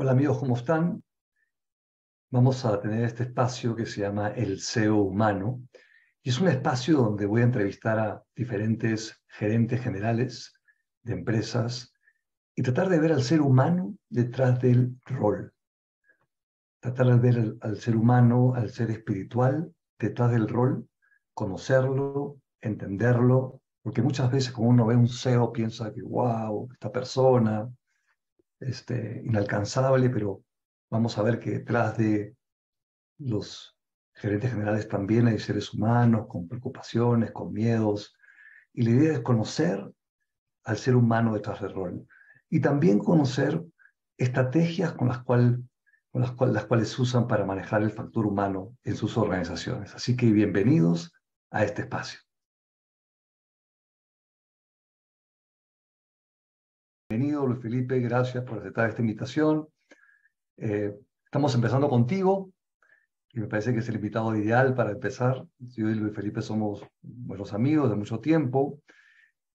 Hola amigos, ¿cómo están? Vamos a tener este espacio que se llama El SEO Humano y es un espacio donde voy a entrevistar a diferentes gerentes generales de empresas y tratar de ver al ser humano detrás del rol. Tratar de ver al ser humano, al ser espiritual detrás del rol, conocerlo, entenderlo, porque muchas veces cuando uno ve un SEO piensa que wow, esta persona, inalcanzable, pero vamos a ver que detrás de los gerentes generales también hay seres humanos con preocupaciones, con miedos, y la idea es conocer al ser humano detrás del rol y también conocer estrategias las cuales se usan para manejar el factor humano en sus organizaciones. Así que bienvenidos a este espacio. Bienvenido, Luis Felipe, gracias por aceptar esta invitación. Estamos empezando contigo. Y me parece que es el invitado ideal para empezar. Yo y Luis Felipe somos buenos amigos de mucho tiempo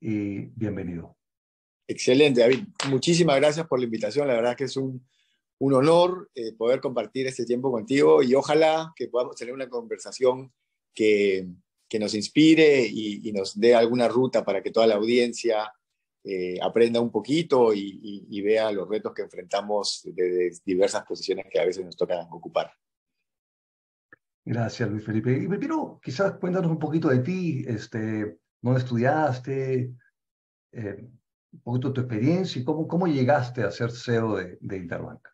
y bienvenido. Excelente, David. Muchísimas gracias por la invitación. La verdad que es un honor poder compartir este tiempo contigo y ojalá que podamos tener una conversación que, que nos inspire y nos dé alguna ruta para que toda la audiencia aprenda un poquito y vea los retos que enfrentamos desde diversas posiciones que a veces nos toca ocupar. Gracias, Luis Felipe. Y primero, quizás cuéntanos un poquito de ti, dónde estudiaste, un poquito de tu experiencia y cómo llegaste a ser CEO de Interbank.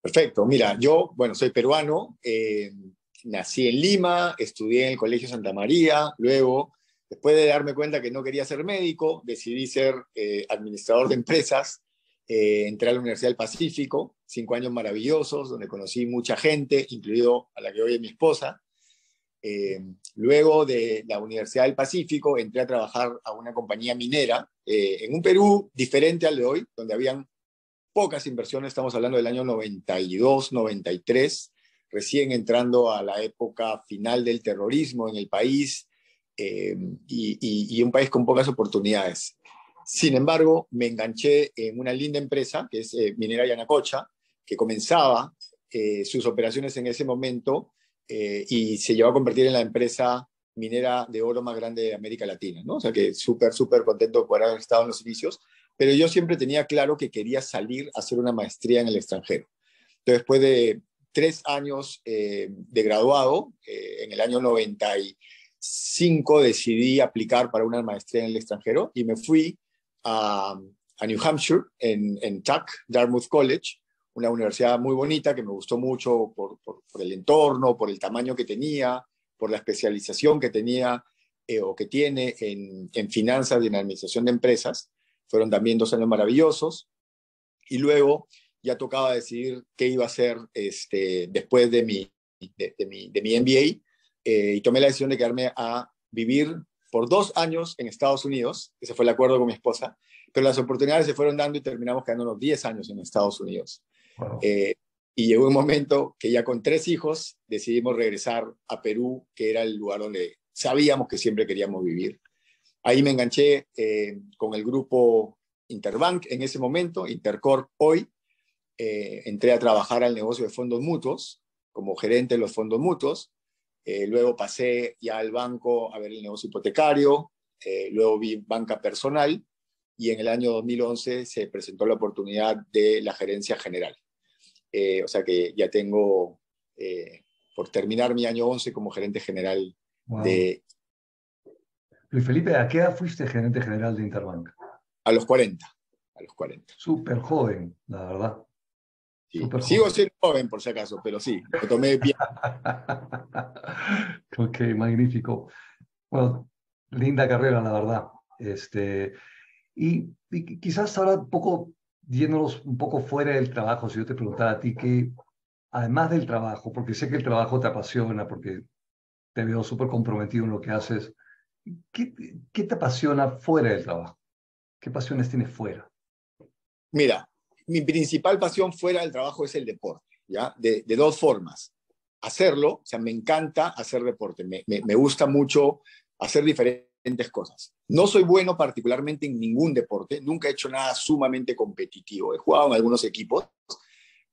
Perfecto. Mira, yo, bueno, soy peruano, nací en Lima, estudié en el Colegio Santa María, luego, después de darme cuenta que no quería ser médico, decidí ser administrador de empresas, entré a la Universidad del Pacífico, 5 años maravillosos, donde conocí mucha gente, incluido a la que hoy es mi esposa. Luego de la Universidad del Pacífico, entré a trabajar a una compañía minera en un Perú diferente al de hoy, donde habían pocas inversiones, estamos hablando del año 92, 93, recién entrando a la época final del terrorismo en el país y un país con pocas oportunidades. Sin embargo, me enganché en una linda empresa, que es Minera Yanacocha, que comenzaba sus operaciones en ese momento y se llevó a convertir en la empresa minera de oro más grande de América Latina, ¿no? O sea que súper, súper contento por haber estado en los inicios, pero yo siempre tenía claro que quería salir a hacer una maestría en el extranjero. Entonces, después de 3 años de graduado, en el año 95 decidí aplicar para una maestría en el extranjero y me fui a New Hampshire, en TAC, Dartmouth College, una universidad muy bonita que me gustó mucho por el entorno, por el tamaño que tenía, por la especialización que tenía o que tiene en finanzas y en administración de empresas. Fueron también 2 años maravillosos. Y luego ya tocaba decidir qué iba a hacer después de mi MBA. Y tomé la decisión de quedarme a vivir por 2 años en Estados Unidos. Ese fue el acuerdo con mi esposa. Pero las oportunidades se fueron dando y terminamos quedándonos 10 años en Estados Unidos. Wow. Y llegó un momento que ya con 3 hijos decidimos regresar a Perú, que era el lugar donde sabíamos que siempre queríamos vivir. Ahí me enganché con el grupo Interbank en ese momento, Intercorp hoy. Entré a trabajar al negocio de fondos mutuos, como gerente de los fondos mutuos. Luego pasé ya al banco a ver el negocio hipotecario. Luego vi banca personal. Y en el año 2011 se presentó la oportunidad de la gerencia general. O sea que ya tengo por terminar mi año 11 como gerente general de... Luis Felipe, ¿a qué edad fuiste gerente general de Interbank? A los 40. A los 40. Súper joven, la verdad. Sí. Súper Sigo joven. siendo joven, por si acaso, pero sí, lo tomé bien. Ok, magnífico. Bueno, linda carrera, la verdad. Y quizás ahora un poco, yéndonos un poco fuera del trabajo, si yo te preguntara a ti que, además del trabajo, porque sé que el trabajo te apasiona, porque te veo súper comprometido en lo que haces, ¿qué, qué te apasiona fuera del trabajo? ¿Qué pasiones tienes fuera? Mira, mi principal pasión fuera del trabajo es el deporte, ¿ya? De 2 formas. Hacerlo, o sea, me encanta hacer deporte, me gusta mucho hacer diferentes cosas. No soy bueno particularmente en ningún deporte, nunca he hecho nada sumamente competitivo. He jugado en algunos equipos,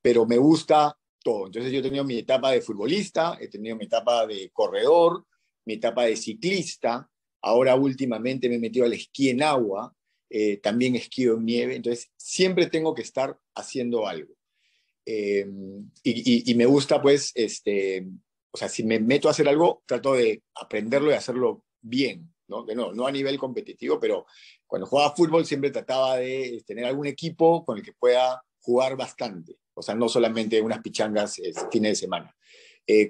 pero me gusta todo. Entonces yo he tenido mi etapa de futbolista, he tenido mi etapa de corredor, mi etapa de ciclista, ahora últimamente me he metido al esquí en agua, también esquío en nieve, entonces siempre tengo que estar haciendo algo. Y me gusta, pues, o sea, si me meto a hacer algo, trato de aprenderlo y hacerlo bien, ¿no? No a nivel competitivo, pero cuando jugaba fútbol siempre trataba de tener algún equipo con el que pueda jugar bastante, o sea, no solamente unas pichangas fines de semana.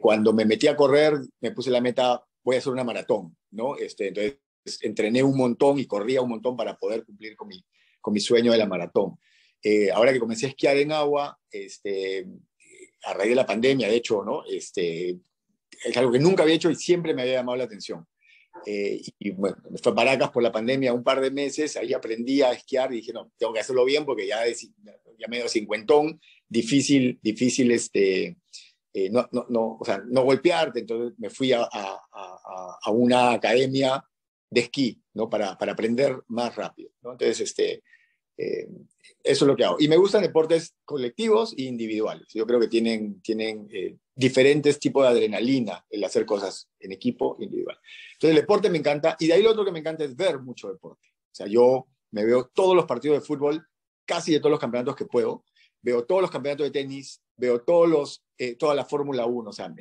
Cuando me metí a correr, me puse la meta, voy a hacer una maratón, ¿no? Entonces entrené un montón y corría un montón para poder cumplir con mi sueño de la maratón. Ahora que comencé a esquiar en agua, a raíz de la pandemia, de hecho, ¿no? Es algo que nunca había hecho y siempre me había llamado la atención. Y bueno, me fue a Paracas por la pandemia un par de meses, ahí aprendí a esquiar y dije, no, tengo que hacerlo bien porque ya medio cincuentón, difícil, o sea, no golpearte, entonces me fui a una academia de esquí, ¿no? Para aprender más rápido, ¿no? Entonces, eso es lo que hago. Y me gustan deportes colectivos e individuales. Yo creo que tienen diferentes tipos de adrenalina el hacer cosas en equipo e individual. Entonces el deporte me encanta y de ahí lo otro que me encanta es ver mucho deporte. O sea, yo me veo todos los partidos de fútbol, casi de todos los campeonatos que puedo. Veo todos los campeonatos de tenis, veo toda la Fórmula 1. O sea,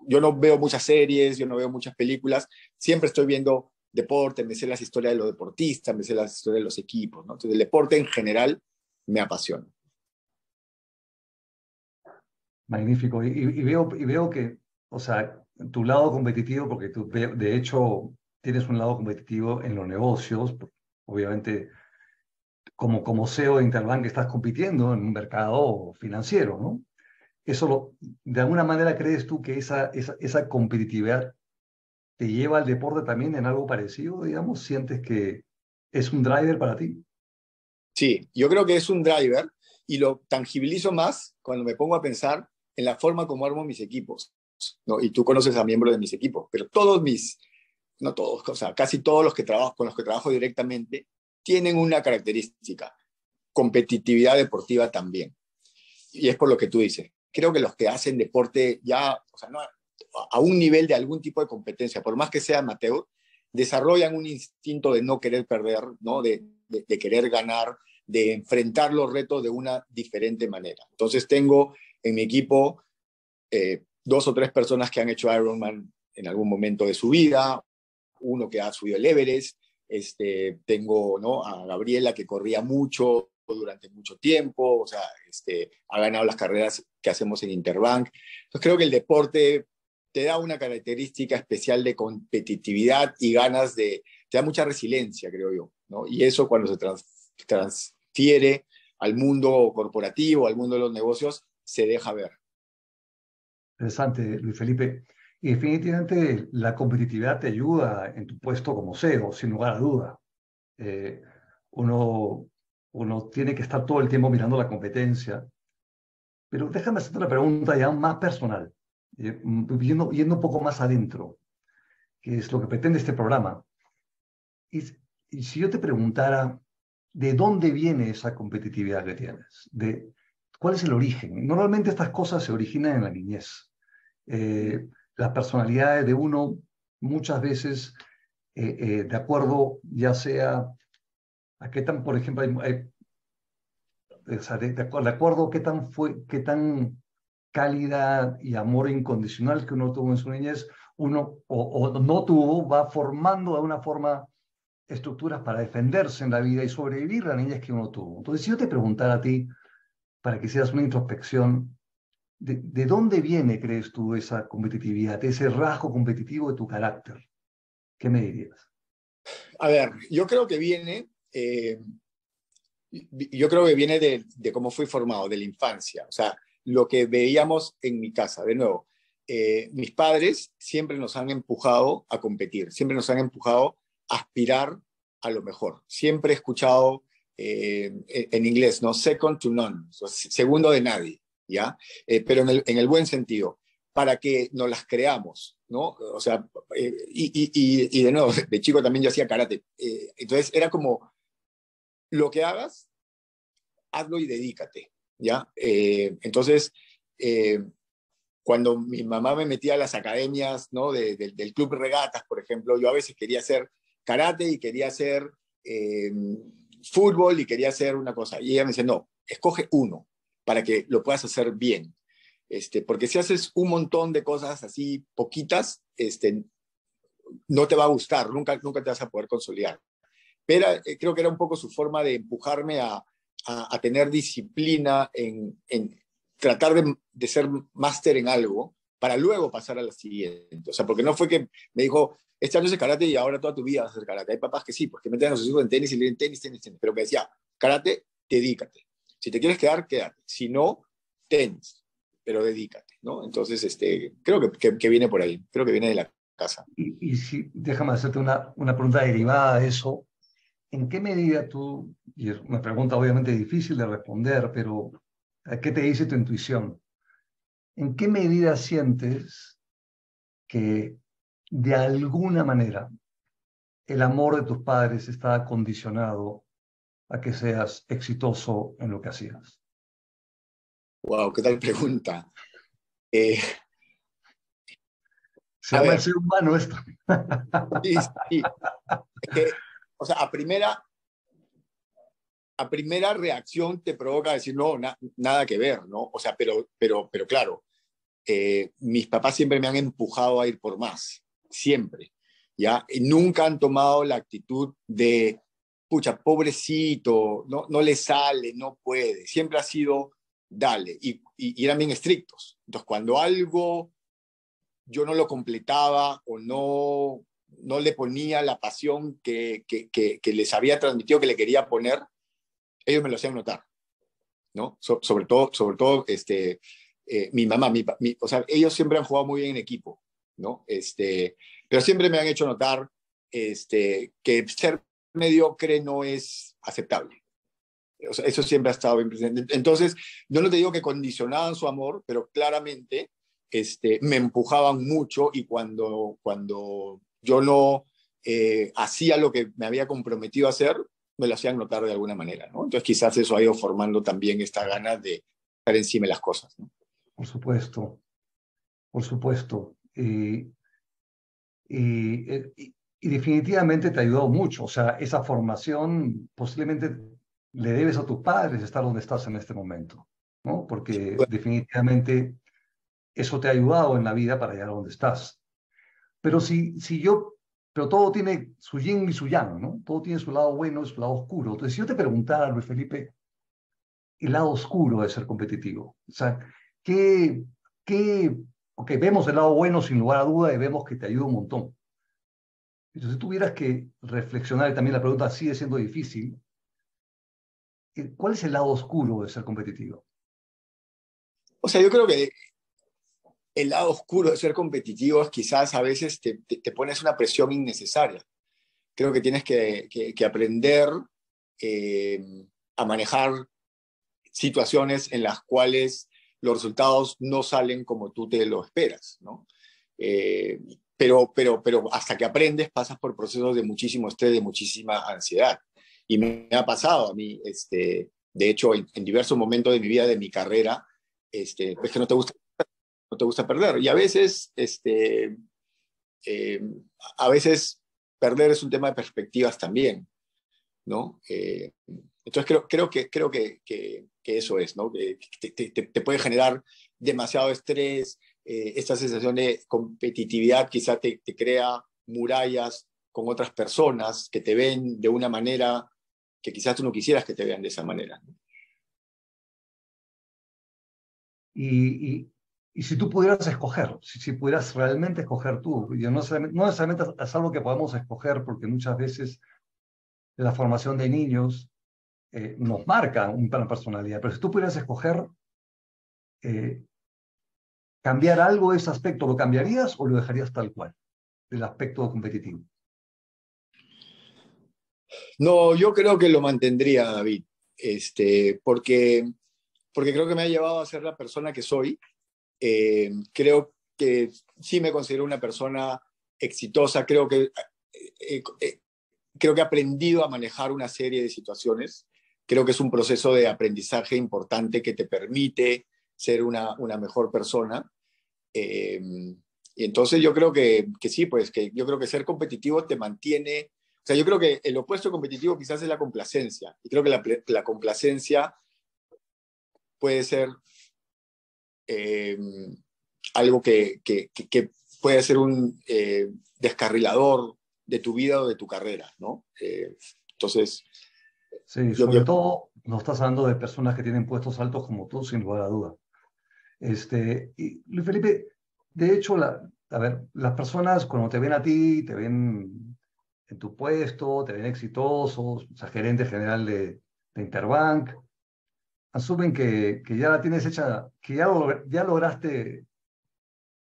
yo no veo muchas series, yo no veo muchas películas. Siempre estoy viendo deporte, me sé las historias de los deportistas, me sé las historias de los equipos, ¿no? Entonces el deporte en general me apasiona. Magnífico. Y veo que, o sea, tu lado competitivo, porque tú de hecho tienes un lado competitivo en los negocios, obviamente como CEO de Interbank estás compitiendo en un mercado financiero, ¿no? ¿De alguna manera crees tú que esa competitividad te lleva al deporte también en algo parecido, digamos? ¿Sientes que es un driver para ti? Sí, yo creo que es un driver y lo tangibilizo más cuando me pongo a pensar en la forma como armo mis equipos, ¿no? Y tú conoces a miembros de mis equipos, pero no todos, o sea, casi todos los que trabajo, con los que trabajo directamente, tienen una característica, competitividad deportiva también. Y es por lo que tú dices. Creo que los que hacen deporte ya, o sea, no, a un nivel de algún tipo de competencia, por más que sea amateur, desarrollan un instinto de no querer perder, ¿no? De querer ganar, de enfrentar los retos de una diferente manera. Entonces tengo en mi equipo 2 o 3 personas que han hecho Ironman en algún momento de su vida, uno que ha subido el Everest, tengo, ¿no? A Gabriela que corría mucho durante mucho tiempo, o sea, ha ganado las carreras que hacemos en Interbank. Entonces creo que el deporte te da una característica especial de competitividad y te da mucha resiliencia, creo yo, ¿no? Y eso cuando se transfiere al mundo corporativo, al mundo de los negocios, se deja ver. Interesante, Luis Felipe. Y definitivamente la competitividad te ayuda en tu puesto como CEO, sin lugar a duda. Eh, uno, uno tiene que estar todo el tiempo mirando la competencia. Pero déjame hacerte una pregunta ya más personal, yendo un poco más adentro, que es lo que pretende este programa. Y, y si yo te preguntara, ¿de dónde viene esa competitividad que tienes? ¿Cuál es el origen? Normalmente estas cosas se originan en la niñez. Las personalidades de uno muchas veces, de acuerdo ya sea a qué tan, por ejemplo, o sea, de acuerdo a qué tan cálida y amor incondicional que uno tuvo en su niñez, uno o no tuvo, va formando de una forma estructuras para defenderse en la vida y sobrevivir la niñez que uno tuvo. Entonces, si yo te preguntara a ti, para que hicieras una introspección, ¿de dónde viene, crees tú, esa competitividad, ese rasgo competitivo de tu carácter? ¿Qué me dirías? A ver, yo creo que viene de cómo fui formado, de la infancia. O sea, lo que veíamos en mi casa, de nuevo, mis padres siempre nos han empujado a competir, siempre nos han empujado a aspirar a lo mejor. Siempre he escuchado en inglés, ¿no? Second to none, o sea, segundo de nadie, ¿ya? Pero en el buen sentido, para que nos las creamos, ¿no? O sea, y de nuevo, de chico también yo hacía karate. Entonces era como, lo que hagas, hazlo y dedícate. ¿ya? Entonces, cuando mi mamá me metía a las academias, ¿no? Del Club Regatas, por ejemplo, yo a veces quería hacer karate y quería hacer fútbol y quería hacer una cosa. Y ella me decía, no, escoge uno para que lo puedas hacer bien. Porque si haces un montón de cosas así poquitas, no te va a gustar, nunca te vas a poder consolidar. Pero creo que era un poco su forma de empujarme a tener disciplina en tratar de ser máster en algo para luego pasar a la siguiente. O sea, porque no fue que me dijo, este año es karate y ahora toda tu vida vas a hacer karate. Hay papás que sí, porque meten a sus hijos en tenis y leen tenis, tenis, tenis. Pero me decía, karate, dedícate. Si te quieres quedar, quédate. Si no, tenis, pero dedícate, ¿no? Entonces, creo que viene por ahí. Creo que viene de la casa. Y si, déjame hacerte una pregunta derivada de eso. ¿En qué medida tú, y es una pregunta obviamente difícil de responder, pero ¿a qué te dice tu intuición? ¿En qué medida sientes que de alguna manera el amor de tus padres está condicionado a que seas exitoso en lo que hacías? Wow, ¿qué tal pregunta? Eh, Se a llama el ver, ser humano esto. sí, sí. Es que, o sea, a primera reacción te provoca decir, no, nada que ver, ¿no? O sea, pero claro, mis papás siempre me han empujado a ir por más, siempre, ¿ya? Y nunca han tomado la actitud de, pucha, pobrecito, no le sale, no puede. Siempre ha sido, dale, y eran bien estrictos. Entonces, cuando algo yo no lo completaba o no le ponía la pasión que les había transmitido que le quería poner, ellos me lo hacían notar, ¿no? Sobre todo mi mamá, o sea, ellos siempre han jugado muy bien en equipo, ¿no? Pero siempre me han hecho notar que ser mediocre no es aceptable. O sea, eso siempre ha estado bien presente. Entonces, yo no te digo que condicionaban su amor, pero claramente me empujaban mucho y cuando yo no hacía lo que me había comprometido a hacer, me lo hacían notar de alguna manera, ¿no? Entonces quizás eso ha ido formando también esta ganas de estar encima de las cosas, ¿no? Por supuesto, por supuesto. Y definitivamente te ha ayudado mucho. O sea, esa formación posiblemente le debes a tus padres estar donde estás en este momento, ¿no? Porque definitivamente eso te ha ayudado en la vida para llegar a donde estás. Pero pero todo tiene su yin y su yang, ¿no? Todo tiene su lado bueno y su lado oscuro. Entonces, si yo te preguntara, Luis Felipe, el lado oscuro de ser competitivo, o sea, ¿qué, ok, vemos el lado bueno sin lugar a duda y vemos que te ayuda un montón. Pero si tuvieras que reflexionar, y también la pregunta sigue siendo difícil, ¿cuál es el lado oscuro de ser competitivo? O sea, yo creo que el lado oscuro de ser competitivo es quizás a veces te pones una presión innecesaria. Creo que tienes que aprender a manejar situaciones en las cuales los resultados no salen como tú te lo esperas, ¿no? Eh, pero hasta que aprendes pasas por procesos de muchísimo estrés, de muchísima ansiedad. Y me ha pasado a mí, de hecho, en diversos momentos de mi vida, de mi carrera, es que no te gusta perder. Y eh, a veces perder es un tema de perspectivas también, ¿no? Entonces creo que eso es, ¿no? Que te puede generar demasiado estrés, esta sensación de competitividad quizá te crea murallas con otras personas que te ven de una manera que quizás tú no quisieras que te vean de esa manera, ¿no? Y, y, y si tú pudieras escoger, si pudieras realmente escoger tú, y no necesariamente es algo que podamos escoger, porque muchas veces la formación de niños nos marca una personalidad, pero si tú pudieras escoger eh, cambiar algo de ese aspecto, ¿lo cambiarías o lo dejarías tal cual, del aspecto competitivo? No, yo creo que lo mantendría, David, porque creo que me ha llevado a ser la persona que soy. Creo que sí me considero una persona exitosa, creo que he aprendido a manejar una serie de situaciones creo que es un proceso de aprendizaje importante que te permite ser una mejor persona. Y entonces yo creo que sí, pues que yo creo que ser competitivo te mantiene, o sea, yo creo que el opuesto competitivo quizás es la complacencia, y creo que la complacencia puede ser eh, algo que puede ser un descarrilador de tu vida o de tu carrera, ¿no? Entonces, Sí, sobre todo nos estás hablando de personas que tienen puestos altos como tú, sin lugar a duda. Y Luis Felipe, de hecho, a ver, las personas cuando te ven a ti, te ven en tu puesto, te ven exitoso, o sea, gerente general de Interbank, asumen que ya la tienes hecha, que ya lograste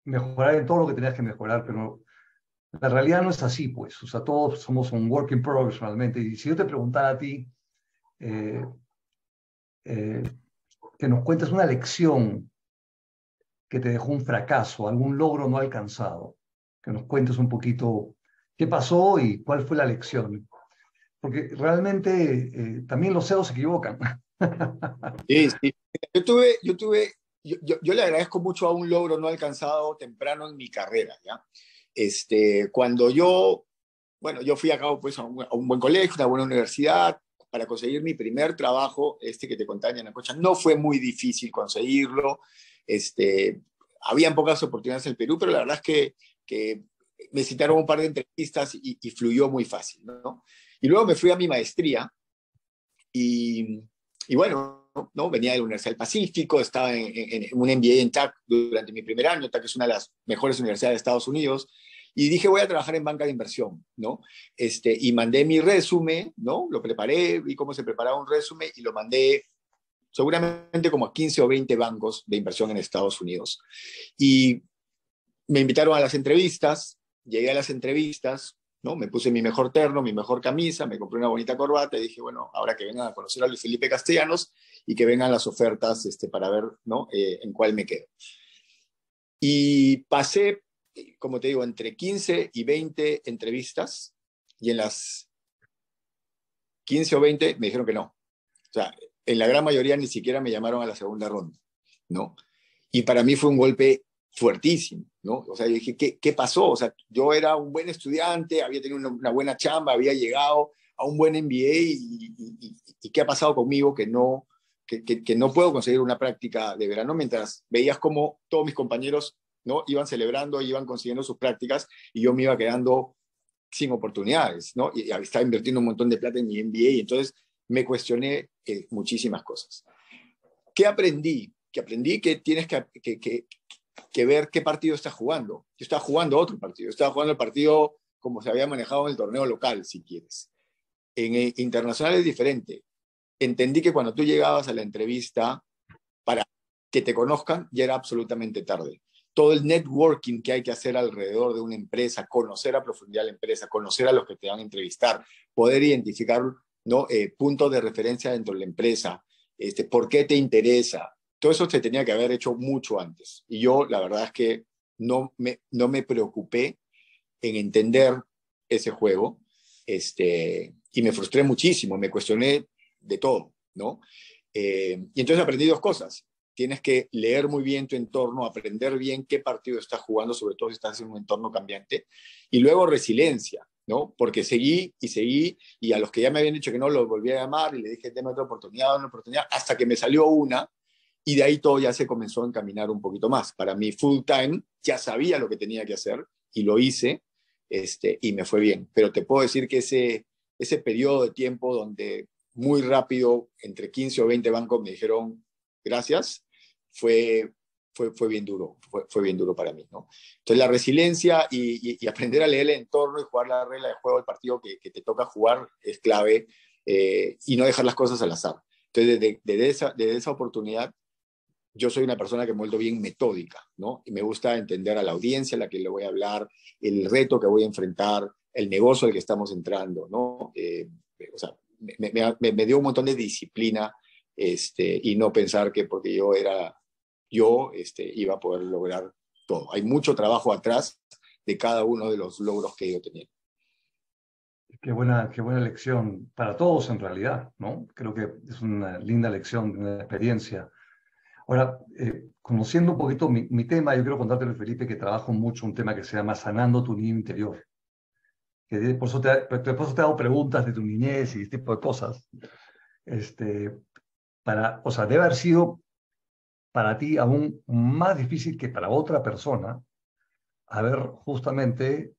mejorar en todo lo que tenías que mejorar, pero la realidad no es así, pues. O sea, todos somos un work in progress realmente. Y si yo te preguntara a ti, eh, eh, que nos cuentes una lección que te dejó un fracaso, algún logro no alcanzado, que nos cuentes un poquito qué pasó y cuál fue la lección. Porque realmente también los CEOs se equivocan. sí, sí. Yo le agradezco mucho a un logro no alcanzado temprano en mi carrera, ¿ya? Cuando bueno, yo fui a cabo pues, a un buen colegio, una buena universidad, para conseguir mi primer trabajo, que te contaba en Yanacocha, no fue muy difícil conseguirlo. Habían pocas oportunidades en el Perú, pero la verdad es que me citaron un par de entrevistas y fluyó muy fácil, ¿no? Y luego me fui a mi maestría y, y bueno, ¿no? Venía de la Universidad del Pacífico, estaba en un MBA en TAC durante mi primer año. TAC es una de las mejores universidades de Estados Unidos. Y dije, voy a trabajar en banca de inversión, ¿no? Y mandé mi resumen, ¿no? Lo preparé, vi cómo se preparaba un resumen y lo mandé seguramente como a 15 o 20 bancos de inversión en Estados Unidos. Y me invitaron a las entrevistas, llegué a las entrevistas, ¿no? Me puse mi mejor terno, mi mejor camisa, me compré una bonita corbata y dije, bueno, ahora que vengan a conocer a Luis Felipe Castellanos y que vengan las ofertas para ver, ¿no? En cuál me quedo. Y pasé, como te digo, entre 15 y 20 entrevistas y en las 15 o 20 me dijeron que no. O sea, en la gran mayoría ni siquiera me llamaron a la segunda ronda, ¿no? Y para mí fue un golpe fuertísimo, ¿no? O sea, yo dije, ¿qué pasó? O sea, yo era un buen estudiante, había tenido una buena chamba, había llegado a un buen MBA y ¿qué ha pasado conmigo que no puedo conseguir una práctica de verano mientras veías como todos mis compañeros, ¿no? Iban celebrando, iban consiguiendo sus prácticas y yo me iba quedando sin oportunidades, ¿no? Y estaba invirtiendo un montón de plata en mi MBA y entonces me cuestioné muchísimas cosas. ¿Qué aprendí? Que aprendí que tienes que ver qué partido estás jugando. Yo estaba jugando otro partido. Yo estaba jugando el partido como se había manejado en el torneo local, si quieres. En internacional es diferente. Entendí que cuando tú llegabas a la entrevista para que te conozcan, ya era absolutamente tarde. Todo el networking que hay que hacer alrededor de una empresa, conocer a profundidad la empresa, conocer a los que te van a entrevistar, poder identificar, ¿no? Puntos de referencia dentro de la empresa, por qué te interesa. Todo eso se tenía que haber hecho mucho antes. Y yo, la verdad es que no me preocupé en entender ese juego, y me frustré muchísimo, me cuestioné de todo, ¿no? Y entonces aprendí dos cosas. Tienes que leer muy bien tu entorno, aprender bien qué partido estás jugando, sobre todo si estás en un entorno cambiante, y luego resiliencia, ¿no? Porque seguí, y a los que ya me habían dicho que no, los volví a llamar y le dije, dame otra oportunidad, hasta que me salió una, y de ahí todo ya se comenzó a encaminar un poquito más. Para mí, full time, ya sabía lo que tenía que hacer, y lo hice, y me fue bien. Pero te puedo decir que ese periodo de tiempo donde muy rápido, entre 15 o 20 bancos me dijeron gracias, fue bien duro, fue bien duro para mí, ¿no? Entonces la resiliencia y aprender a leer el entorno y jugar la regla de juego del partido que te toca jugar es clave, y no dejar las cosas al azar. Entonces desde esa oportunidad yo soy una persona que me he vuelto bien metódica, ¿no? Y me gusta entender a la audiencia a la que le voy a hablar, el reto que voy a enfrentar, el negocio al que estamos entrando, ¿no? O sea, me dio un montón de disciplina, y no pensar que porque yo iba a poder lograr todo. Hay mucho trabajo atrás de cada uno de los logros que yo tenía. qué buena lección para todos en realidad, ¿no? Creo que es una linda lección, una experiencia. Ahora, conociendo un poquito mi tema, yo quiero contarte, Felipe, que trabajo mucho un tema que se llama sanando tu niño interior. Por eso te hago preguntas de tu niñez y este tipo de cosas. Este, o sea, debe haber sido para ti aún más difícil que para otra persona haber justamente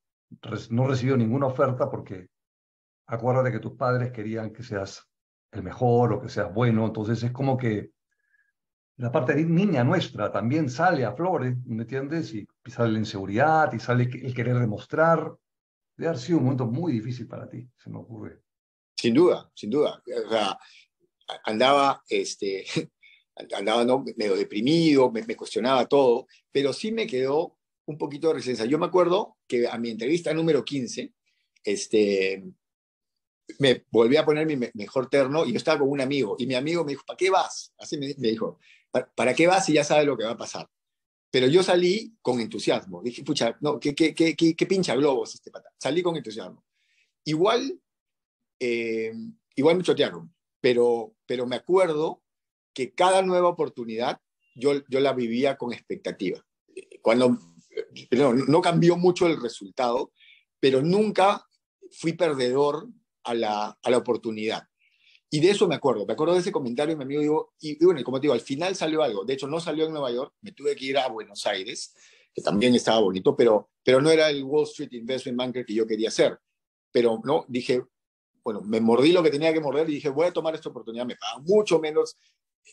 no recibido ninguna oferta porque acuérdate que tus padres querían que seas el mejor o que seas bueno, entonces es como que la parte de niña nuestra también sale a flores, ¿me entiendes? Y sale la inseguridad y sale el querer demostrar. Debe haber sido un momento muy difícil para ti, se me ocurre. Sin duda, sin duda. O sea, andaba, andaba, ¿no?, medio deprimido, me cuestionaba todo, pero sí me quedó un poquito de resistencia. Yo me acuerdo que a mi entrevista número 15, este, me volví a poner mi mejor terno y yo estaba con un amigo y mi amigo me dijo, ¿para qué vas? Así me dijo, ¿para qué vas si ya sabes lo que va a pasar? Pero yo salí con entusiasmo. Dije, pucha, no, qué pincha globos este pata. Salí con entusiasmo. Igual, igual me chotearon, pero me acuerdo que cada nueva oportunidad yo la vivía con expectativa. Cuando, no cambió mucho el resultado, pero nunca fui perdedor a la oportunidad. Y de eso me acuerdo de ese comentario de mi amigo, digo, y bueno, y como te digo, al final salió algo. De hecho, no salió en Nueva York, me tuve que ir a Buenos Aires, que también estaba bonito, pero no era el Wall Street Investment Banker que yo quería ser. Pero no, dije, bueno, me mordí lo que tenía que morder y dije, voy a tomar esta oportunidad, me pagan mucho menos,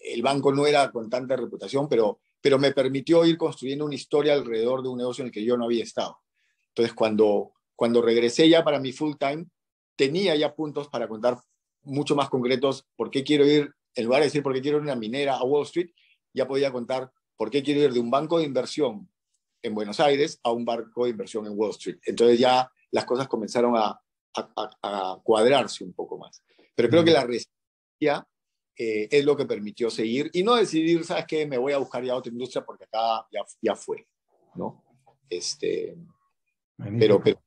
el banco no era con tanta reputación, pero me permitió ir construyendo una historia alrededor de un negocio en el que yo no había estado. Entonces, cuando regresé ya para mi full time, tenía ya puntos para contar mucho más concretos por qué quiero ir, en lugar de decir por qué quiero ir a una minera a Wall Street, ya podía contar por qué quiero ir de un banco de inversión en Buenos Aires a un banco de inversión en Wall Street. Entonces ya las cosas comenzaron a cuadrarse un poco más. Pero creo que Mm. la resistencia es lo que permitió seguir y no decidir, ¿sabes qué? Me voy a buscar ya otra industria porque acá ya fue, ¿no? Este, pero Magnífico.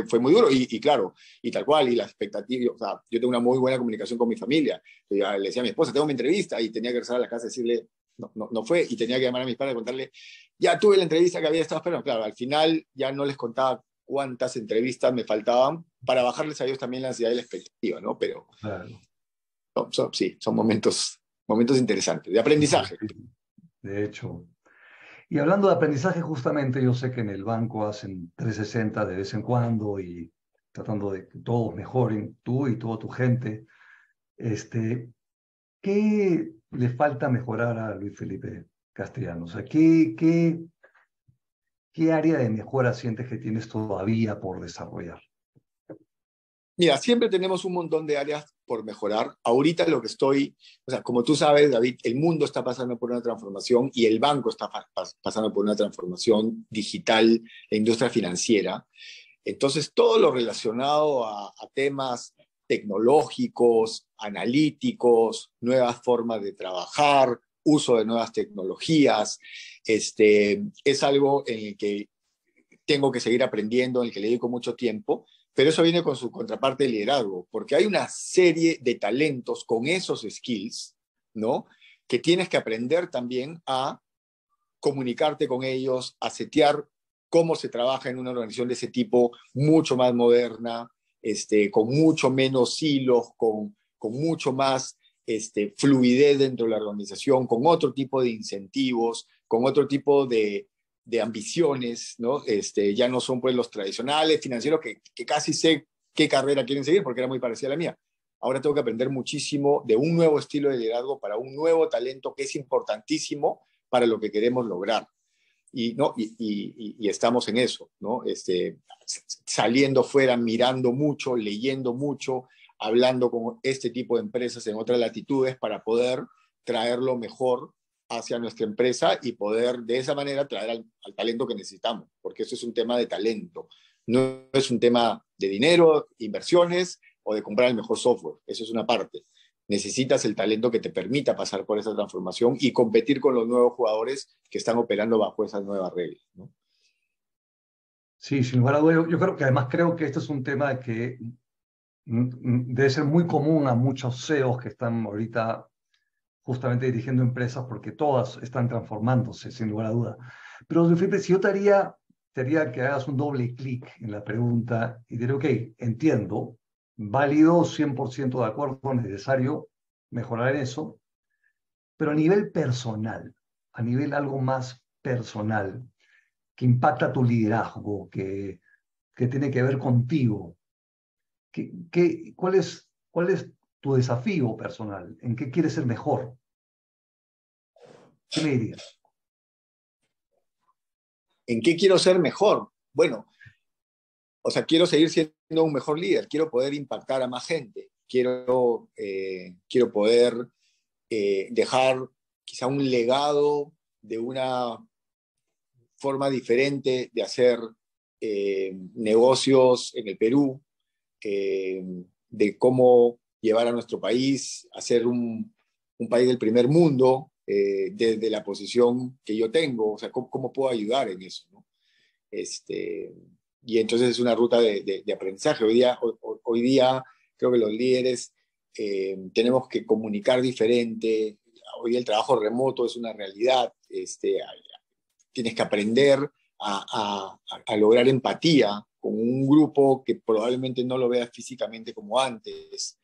fue muy duro y claro, y tal cual, y la expectativa, o sea, yo tengo una muy buena comunicación con mi familia. Yo le decía a mi esposa, tengo mi entrevista y tenía que regresar a la casa y decirle, no fue, y tenía que llamar a mis padres y contarle, ya tuve la entrevista que había estado esperando. Claro, al final ya no les contaba cuántas entrevistas me faltaban para bajarles a ellos también la ansiedad y la expectativa, ¿no? Pero Claro. sí, son momentos interesantes, de aprendizaje. Sí, de hecho. Y hablando de aprendizaje, justamente yo sé que en el banco hacen 360 de vez en cuando y tratando de que todos mejoren, tú y toda tu gente. Este, ¿Qué le falta mejorar a Luis Felipe Castellanos? O sea, ¿qué área de mejora sientes que tienes todavía por desarrollar? Mira, siempre tenemos un montón de áreas por mejorar. Ahorita lo que estoy, o sea, como tú sabes, David, el mundo está pasando por una transformación y el banco está pasando por una transformación digital, la industria financiera. Entonces, todo lo relacionado a temas tecnológicos, analíticos, nuevas formas de trabajar, uso de nuevas tecnologías, es algo en el que tengo que seguir aprendiendo, en el que le dedico mucho tiempo, pero eso viene con su contraparte de liderazgo, porque hay una serie de talentos con esos skills, ¿no? Que tienes que aprender también a comunicarte con ellos, a setear cómo se trabaja en una organización de ese tipo, mucho más moderna, con mucho menos hilos, con mucho más fluidez dentro de la organización, con otro tipo de incentivos, con otro tipo de ambiciones, ¿no? Ya no son pues los tradicionales financieros que casi sé qué carrera quieren seguir porque era muy parecida a la mía. Ahora tengo que aprender muchísimo de un nuevo estilo de liderazgo para un nuevo talento que es importantísimo para lo que queremos lograr. Y, ¿no? y estamos en eso, ¿no? Saliendo fuera, mirando mucho, leyendo mucho, hablando con este tipo de empresas en otras latitudes para poder traer lo mejor hacia nuestra empresa y poder de esa manera traer al talento que necesitamos, porque eso es un tema de talento, no es un tema de dinero, inversiones o de comprar el mejor software, eso es una parte. Necesitas el talento que te permita pasar por esa transformación y competir con los nuevos jugadores que están operando bajo esas nuevas reglas, ¿no? Sí, sin lugar a dudas. Yo creo que además creo que este es un tema que debe ser muy común a muchos CEOs que están ahorita justamente dirigiendo empresas porque todas están transformándose, sin lugar a duda. Pero, Felipe, si yo te haría que hagas un doble clic en la pregunta y diré, ok, entiendo, válido, 100% de acuerdo, necesario mejorar eso, pero a nivel personal, a nivel algo más personal, que impacta tu liderazgo, que tiene que ver contigo, cuál es tu desafío personal? ¿En qué quieres ser mejor? ¿Qué me dirías? ¿En qué quiero ser mejor? Bueno, o sea, quiero seguir siendo un mejor líder, quiero poder impactar a más gente, quiero poder dejar quizá un legado de una forma diferente de hacer negocios en el Perú, eh, de cómo llevar a nuestro país a ser un país del primer mundo, desde la posición que yo tengo, o sea, cómo puedo ayudar en eso, ¿no? Este, y entonces es una ruta de aprendizaje. Hoy día creo que los líderes tenemos que comunicar diferente. Hoy día el trabajo remoto es una realidad. Tienes que aprender a lograr empatía con un grupo que probablemente no lo veas físicamente como antes.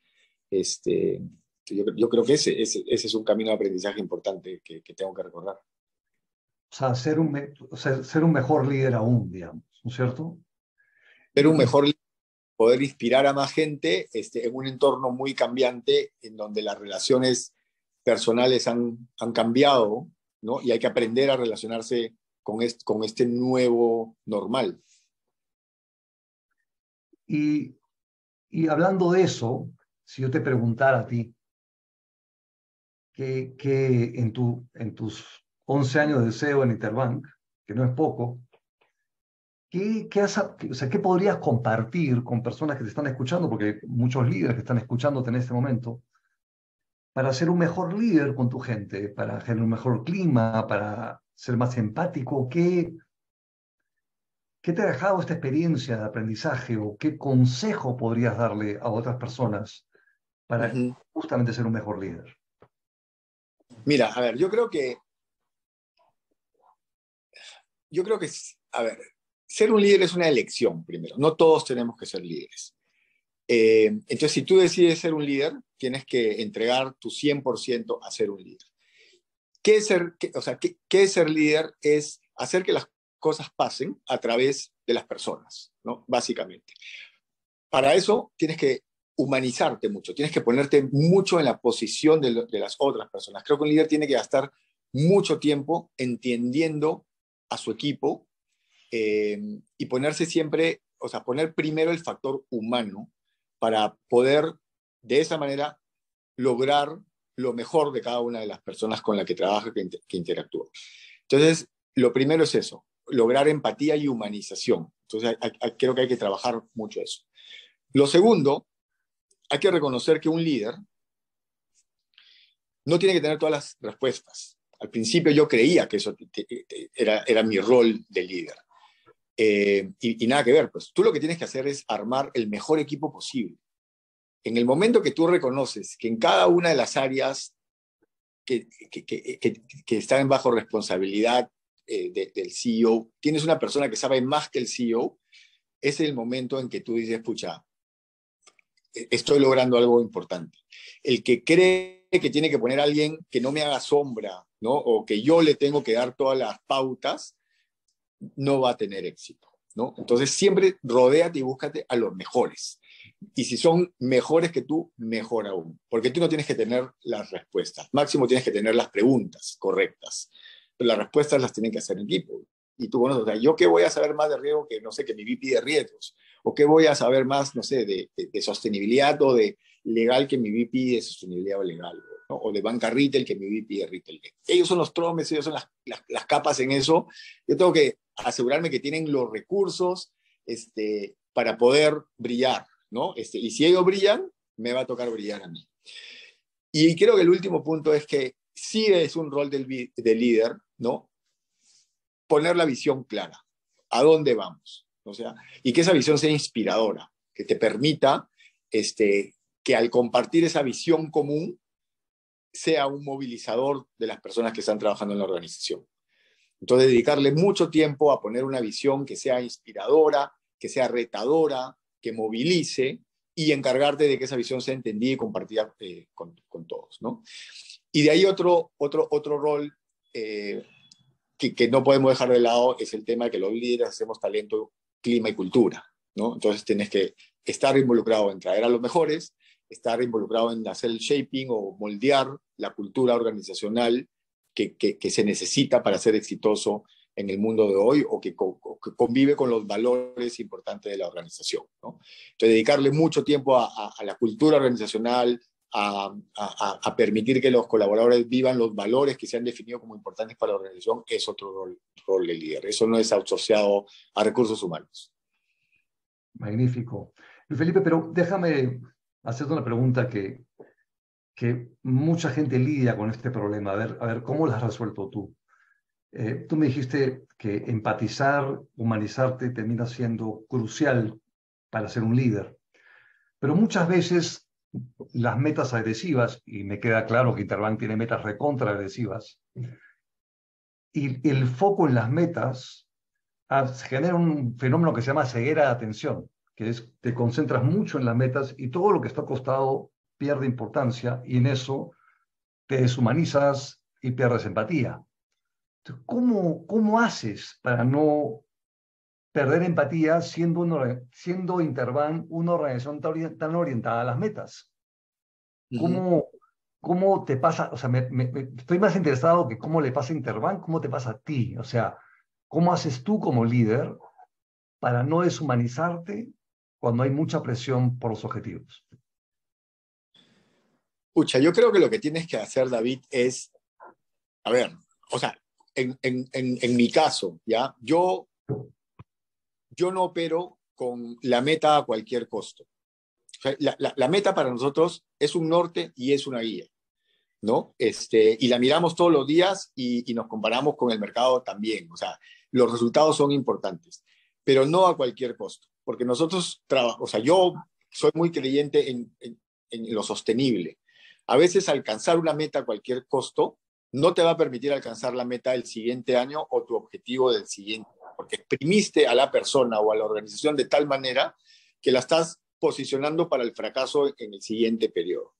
Este, yo creo que ese es un camino de aprendizaje importante que tengo que recordar. O sea, o sea, ser un mejor líder aún, digamos, ¿no es cierto? Ser un Y mejor, poder inspirar a más gente en un entorno muy cambiante, en donde las relaciones personales han cambiado, ¿no? Y hay que aprender a relacionarse con este nuevo normal. y, y hablando de eso, si yo te preguntara a ti, que en tus 11 años de SEO en Interbank, que no es poco, o sea, ¿qué podrías compartir con personas que te están escuchando? Porque hay muchos líderes que están escuchándote en este momento, para ser un mejor líder con tu gente, para generar un mejor clima, para ser más empático. ¿Qué te ha dejado esta experiencia de aprendizaje o qué consejo podrías darle a otras personas para Uh-huh. justamente ser un mejor líder? Mira, a ver, yo creo que, a ver, ser un líder es una elección primero. No todos tenemos que ser líderes. Entonces, si tú decides ser un líder, tienes que entregar tu 100% a ser un líder. ¿Qué es ser líder? Es hacer que las cosas pasen a través de las personas, ¿no? Básicamente. Para eso tienes que humanizarte mucho, tienes que ponerte mucho en la posición de las otras personas. Creo que un líder tiene que gastar mucho tiempo entendiendo a su equipo, y ponerse siempre, o sea, poner primero el factor humano para poder de esa manera lograr lo mejor de cada una de las personas con las que trabaja, que interactúa. Entonces, lo primero es eso, lograr empatía y humanización. Entonces, creo que hay que trabajar mucho eso. Lo segundo, hay que reconocer que un líder no tiene que tener todas las respuestas. Al principio yo creía que eso era mi rol de líder. Y nada que ver, pues tú lo que tienes que hacer es armar el mejor equipo posible. En el momento que tú reconoces que en cada una de las áreas que están bajo responsabilidad del CEO, tienes una persona que sabe más que el CEO, es el momento en que tú dices, pucha, estoy logrando algo importante. El que cree que tiene que poner a alguien que no me haga sombra, ¿no? O que yo le tengo que dar todas las pautas, no va a tener éxito, ¿no? Entonces siempre rodéate y búscate a los mejores. Y si son mejores que tú, mejor aún. Porque tú no tienes que tener las respuestas. Máximo tienes que tener las preguntas correctas. Pero las respuestas las tienen que hacer el equipo. Y tú, bueno, o sea, ¿yo qué voy a saber más de riesgo que, no sé, que mi VP de riesgos? ¿O qué voy a saber más, no sé, de sostenibilidad o de legal que mi VP de sostenibilidad o legal? ¿No? O de banca retail que mi VP de retail. Ellos son los tromes, ellos son las capas en eso. Yo tengo que asegurarme que tienen los recursos para poder brillar, ¿no? Y si ellos brillan, me va a tocar brillar a mí. Y creo que el último punto es que sí es un rol del líder, ¿no? Poner la visión clara. ¿A dónde vamos? O sea, y que esa visión sea inspiradora, que te permita que al compartir esa visión común sea un movilizador de las personas que están trabajando en la organización. Entonces, dedicarle mucho tiempo a poner una visión que sea inspiradora, que sea retadora, que movilice y encargarte de que esa visión sea entendida y compartida con todos, ¿no? Y de ahí otro rol que no podemos dejar de lado es el tema de que los líderes hacemos talento, clima y cultura, ¿no? Entonces tienes que estar involucrado en traer a los mejores, estar involucrado en hacer el shaping o moldear la cultura organizacional que se necesita para ser exitoso en el mundo de hoy o que convive con los valores importantes de la organización, ¿no? Entonces, dedicarle mucho tiempo a la cultura organizacional, a permitir que los colaboradores vivan los valores que se han definido como importantes para la organización, es otro rol del líder. Eso no es asociado a recursos humanos. Magnífico. Luis Felipe, pero déjame hacerte una pregunta que mucha gente lidia con este problema. A ver, ¿cómo lo has resuelto tú? Tú me dijiste que empatizar, humanizarte termina siendo crucial para ser un líder. Pero muchas veces las metas agresivas, y me queda claro que Interbank tiene metas recontra agresivas, y el foco en las metas genera un fenómeno que se llama ceguera de atención, que es te concentras mucho en las metas y todo lo que está acostado pierde importancia y en eso te deshumanizas y pierdes empatía. Entonces, ¿cómo haces para no perder empatía siendo Interbank una organización tan orientada a las metas? ¿Cómo, cómo te pasa? O sea, estoy más interesado que cómo le pasa a Interbank, cómo te pasa a ti. O sea, ¿cómo haces tú como líder para no deshumanizarte cuando hay mucha presión por los objetivos? Pucha, yo creo que lo que tienes que hacer, David, es, a ver, o sea, en mi caso, ¿ya? Yo no opero con la meta a cualquier costo. O sea, la meta para nosotros es un norte y es una guía, ¿no? Y la miramos todos los días y nos comparamos con el mercado también. O sea, los resultados son importantes, pero no a cualquier costo, porque nosotros, o sea, yo soy muy creyente en lo sostenible. A veces alcanzar una meta a cualquier costo no te va a permitir alcanzar la meta del siguiente año o tu objetivo del siguiente, porque exprimiste a la persona o a la organización de tal manera que la estás posicionando para el fracaso en el siguiente periodo.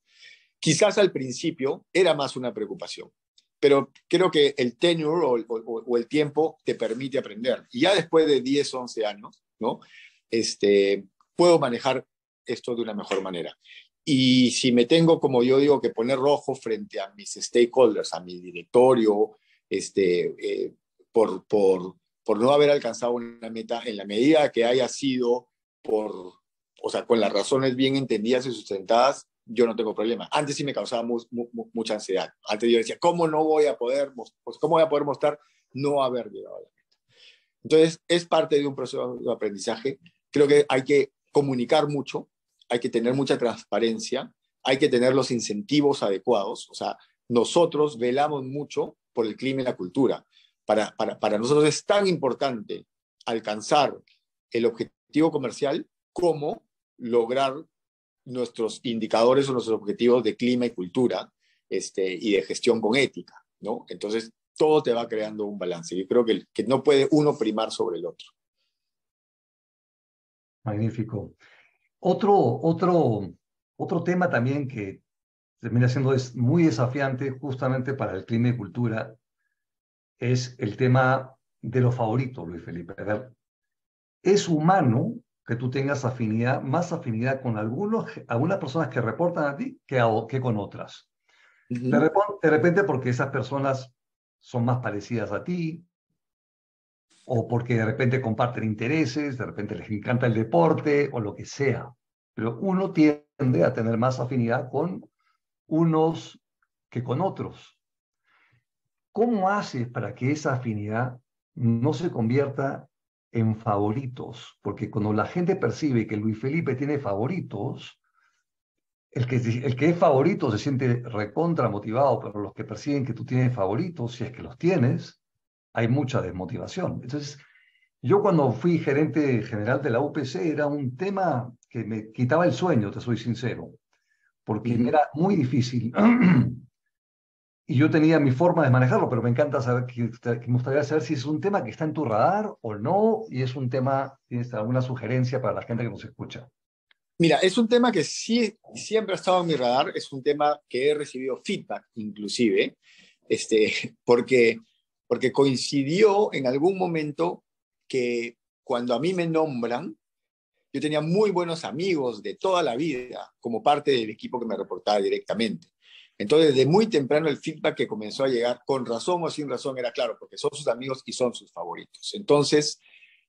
Quizás al principio era más una preocupación, pero creo que el tenure o el tiempo te permite aprender. Y ya después de 10, 11 años, ¿no? Puedo manejar esto de una mejor manera. Y si me tengo, como yo digo, que poner rojo frente a mis stakeholders, a mi directorio, por no haber alcanzado una meta, en la medida que haya sido o sea, con las razones bien entendidas y sustentadas, yo no tengo problema. Antes sí me causaba mucha ansiedad. Antes yo decía, ¿cómo voy a poder mostrar no haber llegado a la meta? Entonces, es parte de un proceso de aprendizaje. Creo que hay que comunicar mucho, hay que tener mucha transparencia, hay que tener los incentivos adecuados. O sea, nosotros velamos mucho por el clima y la cultura. Para nosotros es tan importante alcanzar el objetivo comercial como lograr nuestros indicadores o nuestros objetivos de clima y cultura y de gestión con ética, ¿no? Entonces, todo te va creando un balance. Yo creo que no puede uno primar sobre el otro. Magnífico. Otro tema también que termina siendo muy desafiante justamente para el clima y cultura es el tema de los favoritos, Luis Felipe. A ver, es humano que tú tengas más afinidad con algunas personas que reportan a ti que con otras. De repente porque esas personas son más parecidas a ti, o porque de repente comparten intereses, de repente les encanta el deporte, o lo que sea. Pero uno tiende a tener más afinidad con unos que con otros. ¿Cómo haces para que esa afinidad no se convierta en favoritos? Porque cuando la gente percibe que Luis Felipe tiene favoritos, el que es favorito se siente recontra motivado, pero los que perciben que tú tienes favoritos, si es que los tienes, hay mucha desmotivación. Entonces, Yo cuando fui gerente general de la UPC era un tema que me quitaba el sueño, te soy sincero, porque me Ujú. era muy difícil. Y yo tenía mi forma de manejarlo, pero me encanta saber, que me gustaría saber si es un tema que está en tu radar o no, y es un tema, ¿tienes alguna sugerencia para la gente que nos escucha? Mira, es un tema que sí siempre ha estado en mi radar, es un tema que he recibido feedback inclusive, porque, porque coincidió en algún momento que cuando a mí me nombran, yo tenía muy buenos amigos de toda la vida como parte del equipo que me reportaba directamente. Entonces, de muy temprano el feedback que comenzó a llegar, con razón o sin razón, era claro, porque son sus amigos y son sus favoritos. Entonces,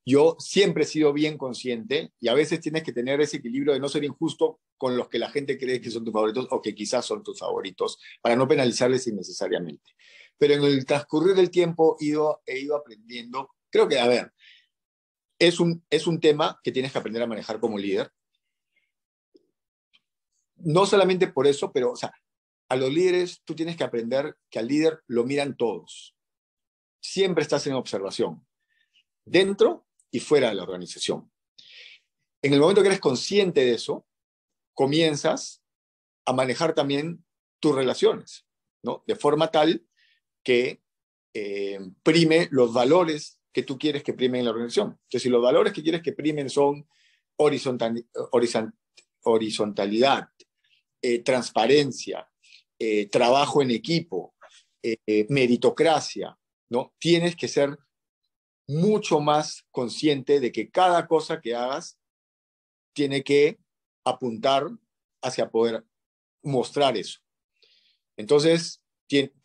yo siempre he sido bien consciente y a veces tienes que tener ese equilibrio de no ser injusto con los que la gente cree que son tus favoritos o que quizás son tus favoritos, para no penalizarles innecesariamente. Pero en el transcurrir del tiempo he ido aprendiendo, creo que, a ver, es un tema que tienes que aprender a manejar como líder. No solamente por eso, pero, o sea, a los líderes tú tienes que aprender que al líder lo miran todos. Siempre estás en observación, dentro y fuera de la organización. En el momento que eres consciente de eso, comienzas a manejar también tus relaciones, ¿no? De forma tal que prime los valores que tú quieres que primen en la organización. Entonces, si los valores que quieres que primen son horizontal, horizontalidad, transparencia, trabajo en equipo, meritocracia, ¿no? Tienes que ser mucho más consciente de que cada cosa que hagas tiene que apuntar hacia poder mostrar eso. Entonces,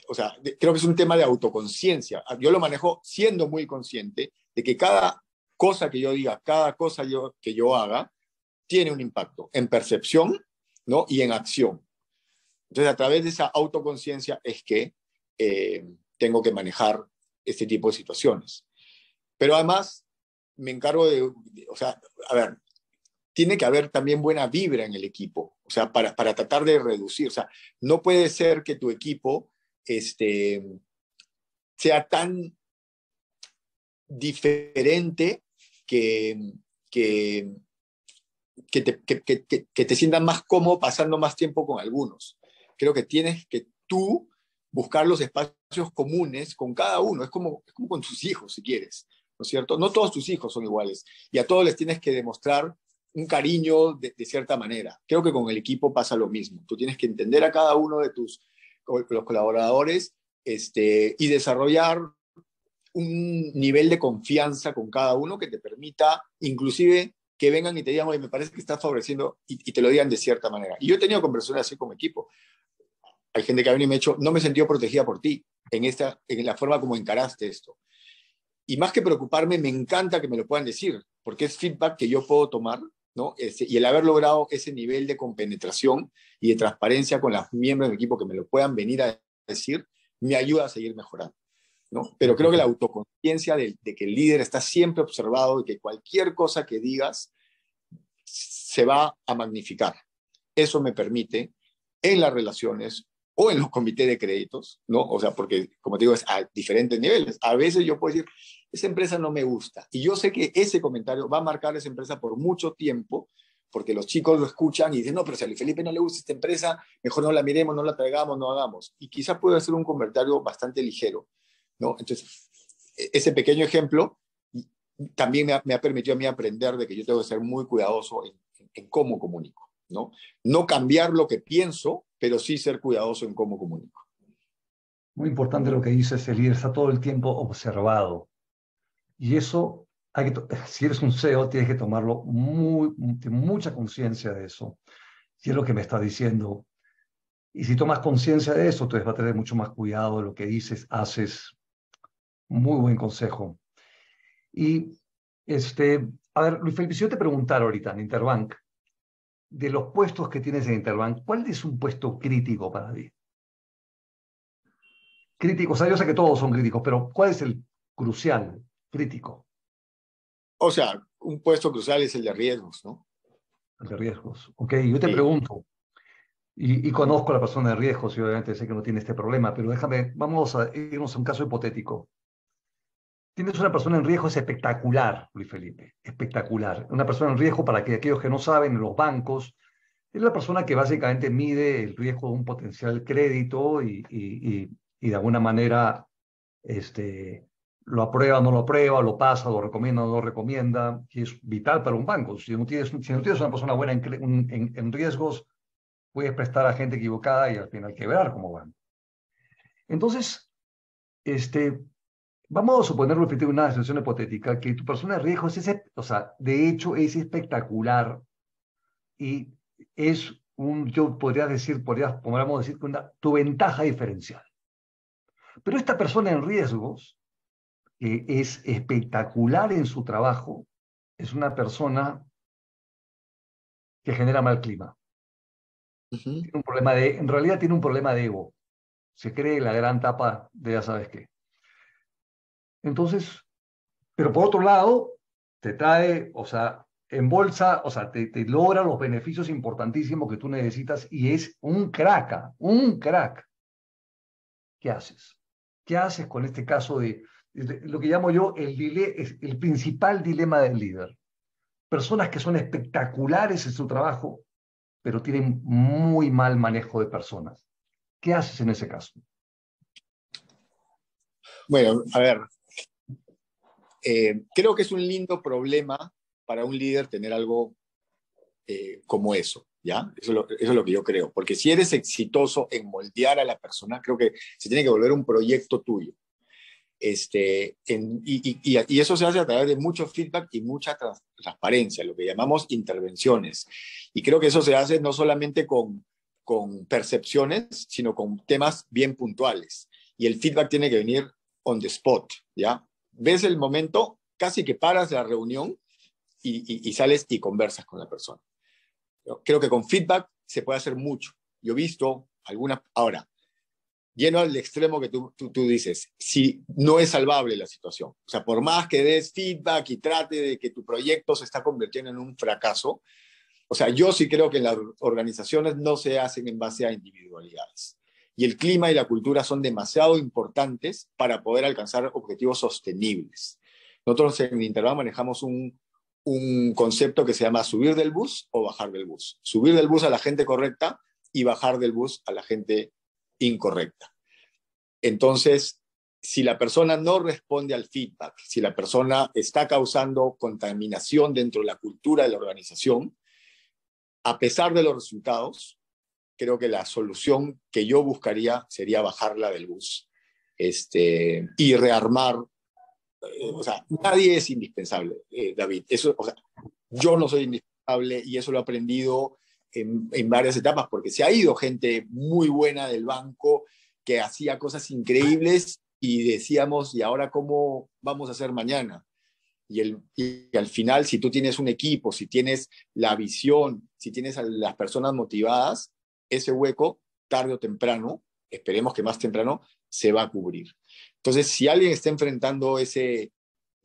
o sea, creo que es un tema de autoconciencia. Yo lo manejo siendo muy consciente de que cada cosa que yo diga, cada cosa que yo haga, tiene un impacto en percepción, ¿no? Y en acción. Entonces, a través de esa autoconciencia es que tengo que manejar este tipo de situaciones. Pero además, me encargo o sea, a ver, tiene que haber también buena vibra en el equipo, o sea, para tratar de reducir, o sea, no puede ser que tu equipo sea tan diferente que, que, que te sientas más cómodo pasando más tiempo con algunos. Creo que tienes que tú buscar los espacios comunes con cada uno, es como con tus hijos, si quieres, ¿no es cierto? No todos tus hijos son iguales y a todos les tienes que demostrar un cariño de cierta manera. Creo que con el equipo pasa lo mismo. Tú tienes que entender a cada uno de los colaboradores y desarrollar un nivel de confianza con cada uno que te permita, inclusive, que vengan y te digan, oye, me parece que estás favoreciendo, y te lo digan de cierta manera. Y yo he tenido conversaciones así como equipo. Hay gente que ha venido y me ha dicho, no me he sentido protegida por ti en la forma como encaraste esto. Y más que preocuparme, me encanta que me lo puedan decir, porque es feedback que yo puedo tomar, ¿no? Y el haber logrado ese nivel de compenetración y de transparencia con los miembros del equipo que me lo puedan venir a decir, me ayuda a seguir mejorando, ¿no? Pero creo que la autoconciencia de que el líder está siempre observado y que cualquier cosa que digas se va a magnificar. Eso me permite en las relaciones o en los comités de créditos, ¿no? O sea, porque, como te digo, es a diferentes niveles. A veces yo puedo decir, esa empresa no me gusta. Y yo sé que ese comentario va a marcar a esa empresa por mucho tiempo, porque los chicos lo escuchan y dicen, no, pero si a Luis Felipe no le gusta esta empresa, mejor no la miremos, no la traigamos, no hagamos. Y quizás puede ser un comentario bastante ligero, ¿no? Entonces, ese pequeño ejemplo también me ha permitido a mí aprender de que yo tengo que ser muy cuidadoso en cómo comunico, ¿no? No cambiar lo que pienso, pero sí ser cuidadoso en cómo comunico. Muy importante lo que dices, el líder está todo el tiempo observado. Y eso, si eres un CEO, tienes que tomarlo mucha conciencia de eso. Si es lo que me está diciendo. Y si tomas conciencia de eso, entonces vas a tener mucho más cuidado de lo que dices, haces. Muy buen consejo. Y, a ver, Luis Felipe, si yo te preguntara ahorita en Interbank, de los puestos que tienes en Interbank, ¿cuál es un puesto crítico para ti? Crítico, o sea, yo sé que todos son críticos, pero ¿cuál es el crucial, crítico, O sea, un puesto crucial es el de riesgos, ¿no? el de riesgos? Ok, yo te Sí. pregunto, y conozco a la persona de riesgos y obviamente sé que no tiene este problema, pero vamos a irnos a un caso hipotético. tienes una persona en riesgo, es espectacular, Luis Felipe, espectacular. Una persona en riesgo, para que aquellos que no saben, en los bancos, es la persona que básicamente mide el riesgo de un potencial crédito y de alguna manera este, lo aprueba, no lo aprueba, lo pasa, lo recomienda, no lo recomienda, y es vital para un banco. Si no tienes una persona buena en riesgos, puedes prestar a gente equivocada y al final quebrar como banco. Entonces, este, vamos a suponer, repetir una situación hipotética, que tu persona de riesgo es o sea, de hecho es espectacular y es yo podría decir, podríamos decir que tu ventaja diferencial. Pero esta persona en riesgos, que es espectacular en su trabajo, es una persona que genera mal clima. Ujú. Tiene un problema en realidad tiene un problema de ego. Se cree la gran tapa de ya sabes qué. Entonces, pero por otro lado, te trae, o sea, en bolsa, o sea, te logra los beneficios importantísimos que tú necesitas y es un crack, un crack. ¿Qué haces? ¿Qué haces con este caso de lo que llamo yo el principal dilema del líder? Personas que son espectaculares en su trabajo, pero tienen muy mal manejo de personas. ¿Qué haces en ese caso? Bueno, a ver, creo que es un lindo problema para un líder tener algo como eso, ¿ya? Eso es lo que yo creo, porque si eres exitoso en moldear a la persona, creo que se tiene que volver un proyecto tuyo. Y eso se hace a través de mucho feedback y mucha transparencia, lo que llamamos intervenciones. Y creo que eso se hace no solamente con percepciones, sino con temas bien puntuales. Y el feedback tiene que venir on the spot, ¿ya? Ves el momento, casi que paras la reunión y sales y conversas con la persona. Creo que con feedback se puede hacer mucho. Yo he visto algunas, ahora, lleno al extremo que tú dices, si no es salvable la situación. O sea, por más que des feedback y trate de que tu proyecto se está convirtiendo en un fracaso, o sea, yo sí creo que las organizaciones no se hacen en base a individualidades. Y el clima y la cultura son demasiado importantes para poder alcanzar objetivos sostenibles. Nosotros en Interbank manejamos un concepto que se llama subir del bus o bajar del bus. Subir del bus a la gente correcta y bajar del bus a la gente incorrecta. Entonces, si la persona no responde al feedback, si la persona está causando contaminación dentro de la cultura de la organización, a pesar de los resultados, creo que la solución que yo buscaría sería bajarla del bus y rearmar. O sea, nadie es indispensable, David. Eso, o sea, yo no soy indispensable y eso lo he aprendido en varias etapas, porque se ha ido gente muy buena del banco que hacía cosas increíbles y decíamos, ¿y ahora cómo vamos a hacer mañana? Y al final, si tú tienes un equipo, si tienes la visión, si tienes a las personas motivadas, ese hueco, tarde o temprano, esperemos que más temprano, se va a cubrir. Entonces, si alguien está enfrentando ese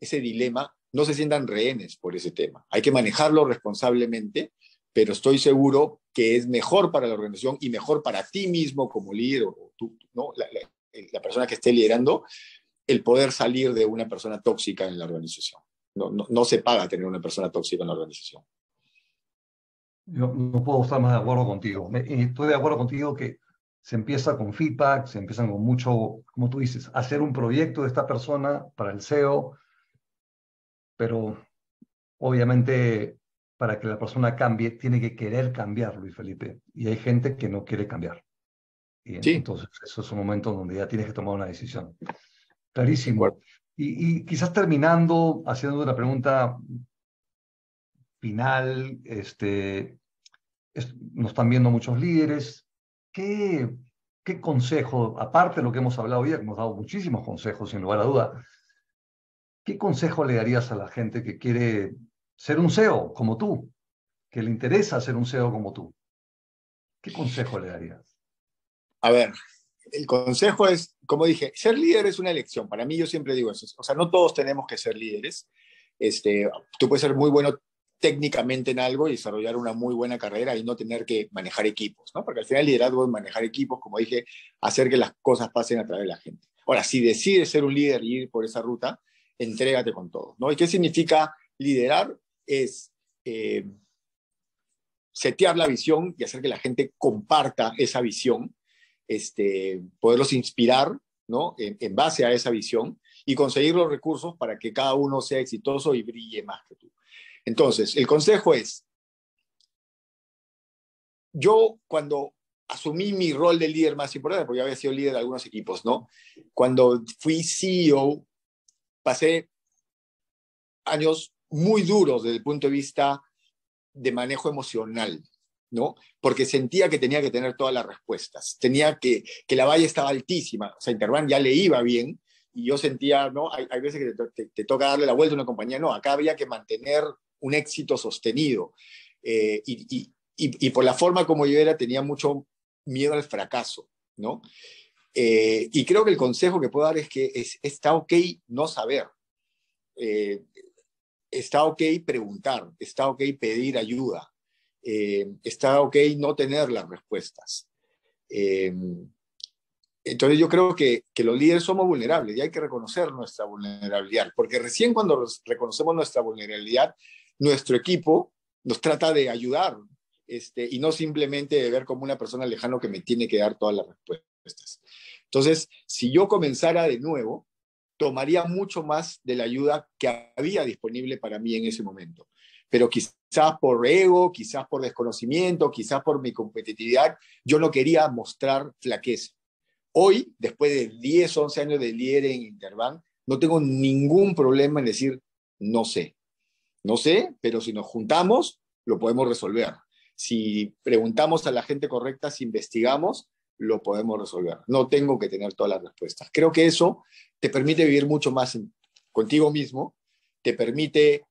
dilema, no se sientan rehenes por ese tema. Hay que manejarlo responsablemente, pero estoy seguro que es mejor para la organización y mejor para ti mismo como líder o tú, ¿no? La persona que esté liderando, el poder salir de una persona tóxica en la organización. No se paga tener una persona tóxica en la organización. Yo no puedo estar más de acuerdo contigo. Estoy de acuerdo contigo que se empieza con feedback, se empiezan con mucho, como tú dices, hacer un proyecto de esta persona para el SEO, pero obviamente para que la persona cambie, tiene que querer cambiar, Luis Felipe. Y hay gente que no quiere cambiar. Y Sí, entonces eso es un momento donde ya tienes que tomar una decisión. de acuerdo. Clarísimo. Y quizás terminando, haciendo una pregunta final, nos están viendo muchos líderes. ¿Qué, qué consejo, aparte de lo que hemos hablado hoy, que hemos dado muchísimos consejos, sin lugar a duda, qué consejo le darías a la gente que quiere ser un CEO como tú, que le interesa ser un CEO como tú? ¿Qué consejo le darías? A ver, el consejo es, como dije, ser líder es una elección. Para mí yo siempre digo eso. O sea, no todos tenemos que ser líderes. Tú puedes ser muy bueno técnicamente en algo y desarrollar una muy buena carrera y no tener que manejar equipos, ¿no? Porque al final el liderazgo es manejar equipos, como dije, hacer que las cosas pasen a través de la gente. Ahora, si decides ser un líder y ir por esa ruta, entrégate con todo, ¿no? ¿Y qué significa liderar? Es setear la visión y hacer que la gente comparta esa visión, poderlos inspirar, ¿no? En base a esa visión y conseguir los recursos para que cada uno sea exitoso y brille más que tú. Entonces, el consejo es, yo cuando asumí mi rol de líder más importante, porque yo había sido líder de algunos equipos, ¿no? Cuando fui CEO, pasé años muy duros desde el punto de vista de manejo emocional, ¿no? Porque sentía que tenía que tener todas las respuestas, tenía que la valla estaba altísima, o sea, Interbank ya le iba bien, y yo sentía, ¿no? Hay veces que te toca darle la vuelta a una compañía, no, acá había que mantener un éxito sostenido, y por la forma como yo era, tenía mucho miedo al fracaso, ¿no? Y creo que el consejo que puedo dar es que está ok no saber, eh, está ok preguntar, está ok pedir ayuda, está ok no tener las respuestas. Eh, entonces yo creo que los líderes somos vulnerables y hay que reconocer nuestra vulnerabilidad, porque recién cuando reconocemos nuestra vulnerabilidad, nuestro equipo nos trata de ayudar, y no simplemente de ver como una persona lejana que me tiene que dar todas las respuestas. Entonces, si yo comenzara de nuevo, tomaría mucho más de la ayuda que había disponible para mí en ese momento. Pero quizás por ego, quizás por desconocimiento, quizás por mi competitividad, yo no quería mostrar flaqueza. Hoy, después de 10, 11 años de líder en Interbank, no tengo ningún problema en decir, no sé. No sé, pero si nos juntamos, lo podemos resolver. Si preguntamos a la gente correcta, si investigamos, lo podemos resolver. No tengo que tener todas las respuestas. Creo que eso te permite vivir mucho más contigo mismo, te permite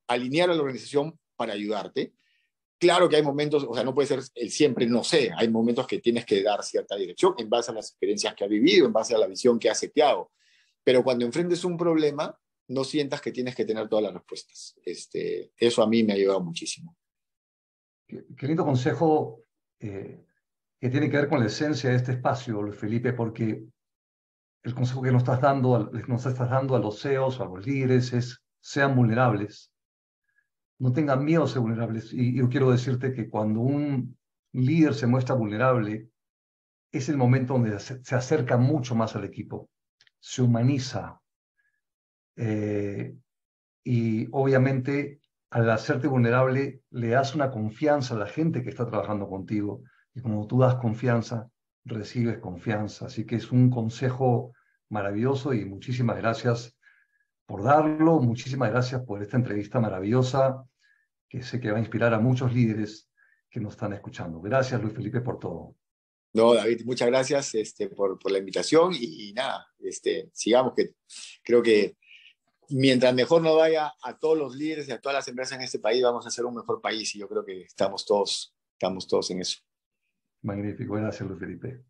alinear a la organización para ayudarte. Claro que hay momentos, o sea, no puede ser el siempre no sé, hay momentos que tienes que dar cierta dirección en base a las experiencias que has vivido, en base a la visión que has seteado. Pero cuando enfrentes un problema, no sientas que tienes que tener todas las respuestas. Eso a mí me ha ayudado muchísimo. Qué lindo consejo que tiene que ver con la esencia de este espacio, Luis Felipe, porque el consejo que nos estás dando a los CEOs, a los líderes, es sean vulnerables, no tengan miedo a ser vulnerables. Y yo quiero decirte que cuando un líder se muestra vulnerable, es el momento donde se acerca mucho más al equipo, se humaniza. Y obviamente, al hacerte vulnerable, le das una confianza a la gente que está trabajando contigo. Y como tú das confianza, recibes confianza. Así que es un consejo maravilloso y muchísimas gracias por darlo. Muchísimas gracias por esta entrevista maravillosa que sé que va a inspirar a muchos líderes que nos están escuchando. Gracias, Luis Felipe, por todo. No, David, muchas gracias por la invitación y nada, sigamos, que creo que mientras mejor nos vaya a todos los líderes y a todas las empresas en este país, vamos a ser un mejor país y yo creo que estamos todos en eso. Magnífico. Gracias, Luis Felipe.